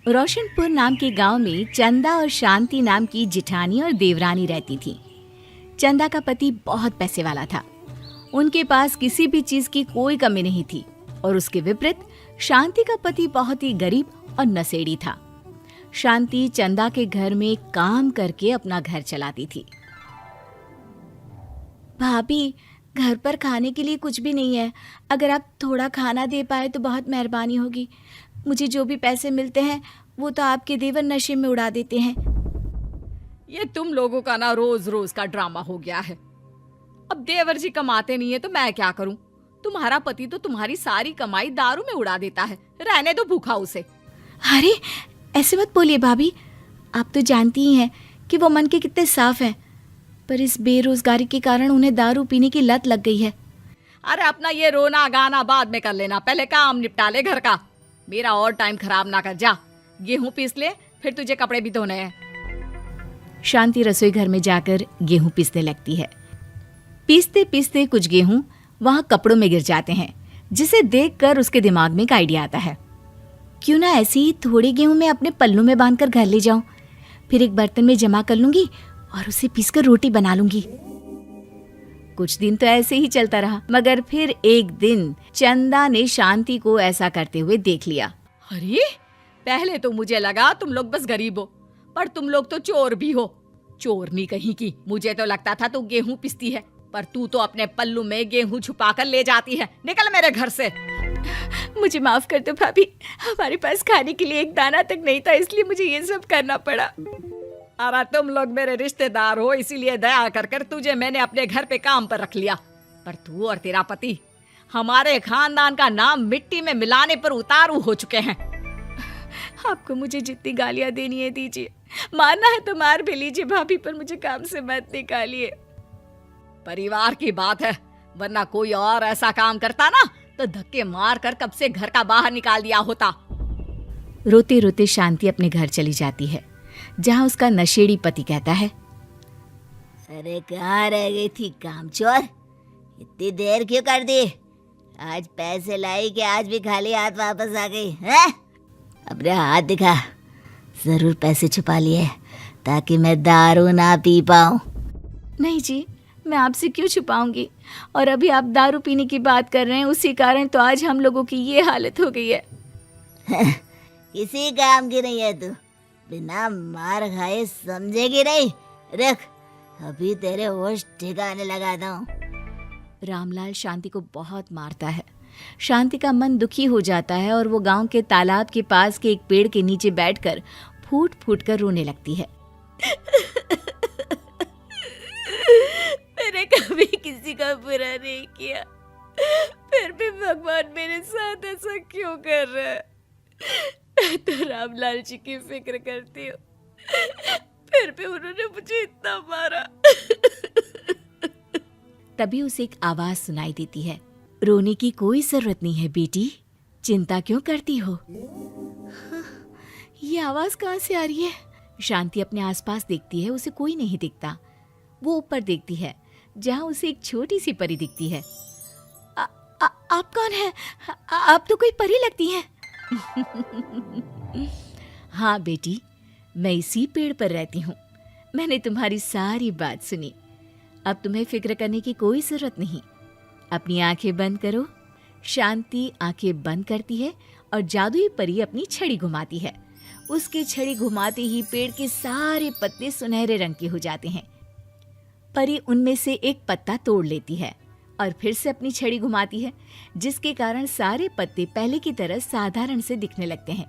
रोशनपुर नाम के गांव में चंदा और शांति नाम की जिठानी और देवरानी रहती थी। चंदा का पति बहुत पैसे वाला था। उनके पास किसी भी चीज की कोई कमी नहीं थी और उसके विपरीत शांति का पति बहुत ही गरीब और नशेड़ी था। शांति चंदा के घर में काम करके अपना घर चलाती थी। भाभी, घर पर खाने के लिए कुछ भी नहीं है। अगर आप थोड़ा खाना दे पाए तो बहुत मेहरबानी होगी। मुझे जो भी पैसे मिलते हैं वो तो आपके देवर नशे में उड़ा देते हैं। ये तुम लोगों का ना रोज रोज का ड्रामा हो गया है। अब देवर जी कमाते नहीं है तो मैं क्या करूं? तुम्हारा पति तो तुम्हारी सारी कमाई दारू में उड़ा देता है। रहने दो भूखा उसे। अरे ऐसे मत बोलिए भाभी, आप तो जानती ही हैं कि वो मन के कितने साफ हैं, पर इस बेरोजगारी के कारण उन्हें दारू पीने की लत लग गई है। अरे अपना ये रोना गाना बाद में कर लेना, पहले काम निपटा ले घर का। मेरा और टाइम खराब ना कर। जा गेहूं पीस ले, फिर तुझे कपड़े भी धोने हैं। शांति रसोई घर में जाकर गेहूं पीसने लगती है। पीसते पीसते कुछ गेहूं वहां कपड़ों में गिर जाते हैं, जिसे देखकर उसके दिमाग में एक आइडिया आता है। क्यों ना ऐसे ही थोड़े गेहूं मैं अपने पल्लू में बांधकर घर ले जाऊं, फिर एक बर्तन में जमा कर लूंगी और उसे पीसकर रोटी बना लूंगी। कुछ दिन तो ऐसे ही चलता रहा, मगर फिर एक दिन चंदा ने शांति को ऐसा करते हुए देख लिया। अरे पहले तो मुझे लगा तुम लोग बस गरीब हो, पर तुम लोग तो चोर भी हो। चोरनी कहीं की। मुझे तो लगता था तू गेहूं पिसती है, पर तू तो अपने पल्लू में गेहूं छुपाकर ले जाती है। निकल मेरे घर से। मुझे माफ कर दो भाभी, हमारे पास खाने के लिए एक दाना तक नहीं था, इसलिए मुझे ये सब करना पड़ा। अरे तुम लोग मेरे रिश्तेदार हो, इसीलिए दया कर कर तुझे मैंने अपने घर पे काम पर रख लिया, पर तू और तेरा पति हमारे खानदान का नाम मिट्टी में मिलाने पर उतारू हो चुके हैं। आपको मुझे जितनी गालियां देनी है दीजिए, मारना है तो मार भी लीजिए भाभी, पर मुझे काम से मत निकालिए। परिवार की बात है, वरना कोई और ऐसा काम करता ना तो धक्के मार कर कब से घर का बाहर निकाल दिया होता। रोते रोते शांति अपने घर चली जाती है, जहाँ उसका नशेड़ी पति कहता है, अरे कहाँ रह गई थी कामचोर? इतनी देर क्यों कर दी? आज पैसे लाई कि आज भी खाली हाथ वापस आ गई है? अपने हाथ दिखा। जरूर पैसे छुपा लिए ताकि मैं दारू ना पी पाऊं। नहीं जी, मैं आपसे क्यों छुपाऊंगी, और अभी आप दारू पीने की बात कर रहे हैं, उसी कारण तो आज हम लोगों की ये हालत हो गई है। किसी काम की नहीं है तू, बिना मार खाए समझेगी नहीं। रख, अभी तेरे होश ठिकाने लगाता हूँ। रामलाल शांति को बहुत मारता है। शांति का मन दुखी हो जाता है और वो गांव के तालाब के पास के एक पेड़ के नीचे बैठकर फूट फूट कर रोने लगती है। मैंने कभी किसी का बुरा नहीं किया, फिर भी भगवान मेरे साथ ऐसा क्यों कर रहा है? मैं तो रामलाल जी की फिक्र करती हूँ, फिर भी उन्होंने मुझे इतना मारा। तभी उसे एक आवाज सुनाई देती है, रोने की कोई जरूरत नहीं है बेटी, चिंता क्यों करती हो? ये आवाज कहाँ से आ रही है? शांति अपने आसपास देखती है, उसे कोई नहीं दिखता। वो ऊपर देखती है, जहाँ उसे एक छोटी सी परी दिखती है। आप कौन है? आप तो कोई परी लगती हैं। हाँ बेटी, मैं इसी पेड़ पर रहती हूँ। मैंने तुम्हारी सारी बात सुनी, अब तुम्हें फिक्र करने की कोई जरूरत नहीं। अपनी आंखें बंद करो। शांति आंखें बंद करती है और जादुई परी अपनी छड़ी घुमाती है। उसकी छड़ी घुमाते ही पेड़ के सारे पत्ते सुनहरे रंग के हो जाते हैं। परी उनमें से एक पत्ता तोड़ लेती है और फिर से अपनी छड़ी घुमाती है, जिसके कारण सारे पत्ते पहले की तरह साधारण से दिखने लगते हैं।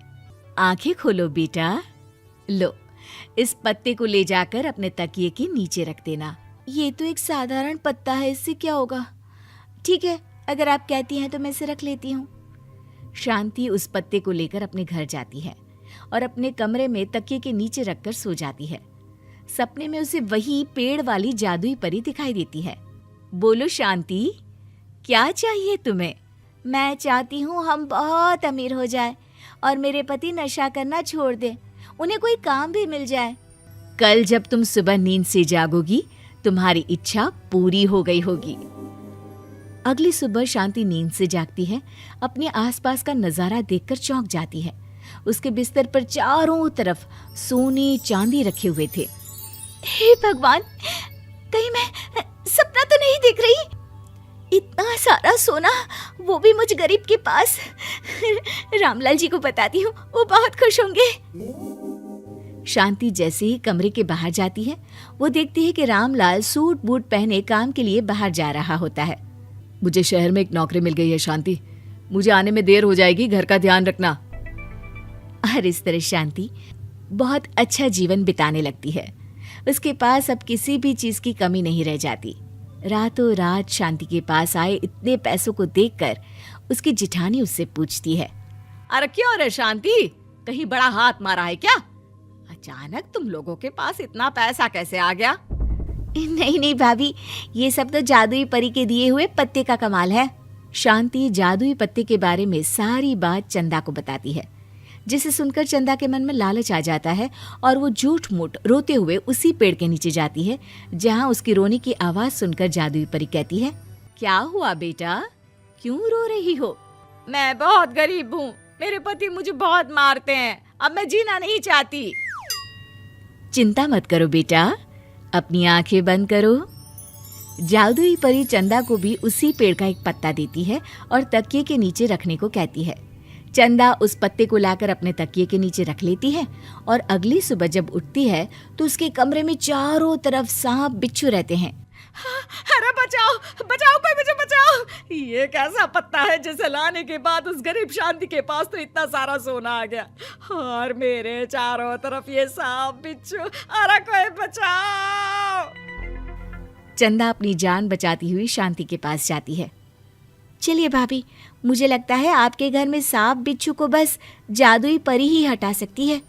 आंखें खोलो बेटा। लो, इस पत्ते को ले जाकर अपने तकिए के नीचे रख देना। ये तो एक साधारण पत्ता है, इससे क्या होगा? ठीक है, अगर आप कहती हैं तो मैं इसे रख लेती हूँ। शांति उस पत्ते को लेकर अपने घर जाती है और अपने कमरे में तकिए के नीचे रखकर सो जाती है। सपने में उसे वही पेड़ वाली जादुई परी दिखाई देती है। बोलो शांति, क्या चाहिए तुम्हें? मैं चाहती हूँ हम बहुत अमीर हो जाए और मेरे पति नशा करना छोड़ दें, उन्हें कोई काम भी मिल जाए। कल जब तुम सुबह नींद से जागोगी, तुम्हारी इच्छा पूरी हो गई होगी। अगली सुबह शांति नींद से जागती है, अपने आसपास का नजारा देखकर चौंक जाती है। उसके बिस्तर पर चारों तरफ सोने चांदी रखे हुए थे। हे भगवान, कहीं मैं सपना तो नहीं देख रही? इतना सारा सोना, वो भी मुझ गरीब के पास। रामलाल जी को बताती हूँ, वो बहुत खुश होंगे। शांति जैसे ही कमरे के बाहर जाती है, वो देखती है कि रामलाल सूट बूट पहने काम के लिए बाहर जा रहा होता है। मुझे शहर में एक नौकरी मिल गई है शांति, मुझे आने में देर हो जाएगी, घर का ध्यान रखना। और इस तरह शांति बहुत अच्छा जीवन बिताने लगती है। उसके पास अब किसी भी चीज की कमी नहीं रह जाती। रातों रात शांति के पास आए इतने पैसों को देखकर उसकी जिठानी उससे पूछती है, अरे क्यों रे शांति, कहीं बड़ा हाथ मारा है क्या? अचानक तुम लोगों के पास इतना पैसा कैसे आ गया? नहीं नहीं भाभी, ये सब तो जादुई परी के दिए हुए पत्ते का कमाल है। शांति जादुई पत्ते के बारे में सारी बात चंदा को बताती है, जिसे सुनकर चंदा के मन में लालच आ जाता है और वो झूठ मूठ रोते हुए उसी पेड़ के नीचे जाती है जहाँ उसकी रोने की आवाज सुनकर जादुई परी कहती है, क्या हुआ बेटा, क्यों रो रही हो? मैं बहुत गरीब हूँ, मेरे पति मुझे बहुत मारते हैं, अब मैं जीना नहीं चाहती। चिंता मत करो बेटा, अपनी आंखें बंद करो। जादुई परी चंदा को भी उसी पेड़ का एक पत्ता देती है और तकिए के नीचे रखने को कहती है। चंदा उस पत्ते को लाकर अपने तकिए के नीचे रख लेती है और अगली सुबह जब उठती है तो उसके कमरे में चारों तरफ सांप बिच्छू रहते हैं। अरे बचाओ बचाओ, कोई मुझे बचाओ, ये कैसा पत्ता है जिसे लाने के बाद उस गरीब शांति के पास तो इतना सारा सोना आ गया, और मेरे चारों तरफ ये सांप बिच्छू, अरे कोई बचाओ। चंदा अपनी जान बचाती हुई शांति के पास जाती है। चलिए भाभी, मुझे लगता है आपके घर में सांप बिच्छू को बस जादुई परी ही हटा सकती है।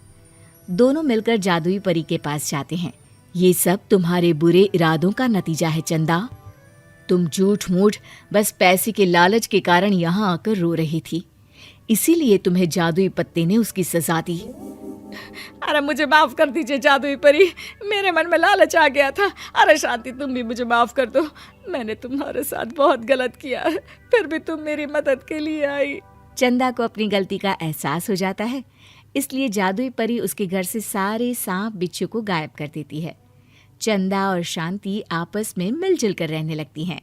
दोनों मिलकर जादुई परी के पास जाते हैं। ये सब तुम्हारे बुरे इरादों का नतीजा है चंदा। तुम झूठ मूठ बस पैसे के लालच के कारण यहाँ आकर रो रही थी, इसीलिए तुम्हें जादुई पत्ते ने उसकी सजा दी। अरे मुझे माफ कर दीजिए जादुई परी, मेरे मन में लालच आ गया था। अरे शांति, तुम भी मुझे माफ कर दो, मैंने तुम्हारे साथ बहुत गलत किया है, फिर भी तुम मेरी मदद के लिए आई। चंदा को अपनी गलती का एहसास हो जाता है, इसलिए जादुई परी उसके घर से सारे सांप बिच्छू को गायब कर देती है। चंदा और शांति आपस में मिलजुल कर रहने लगती हैं।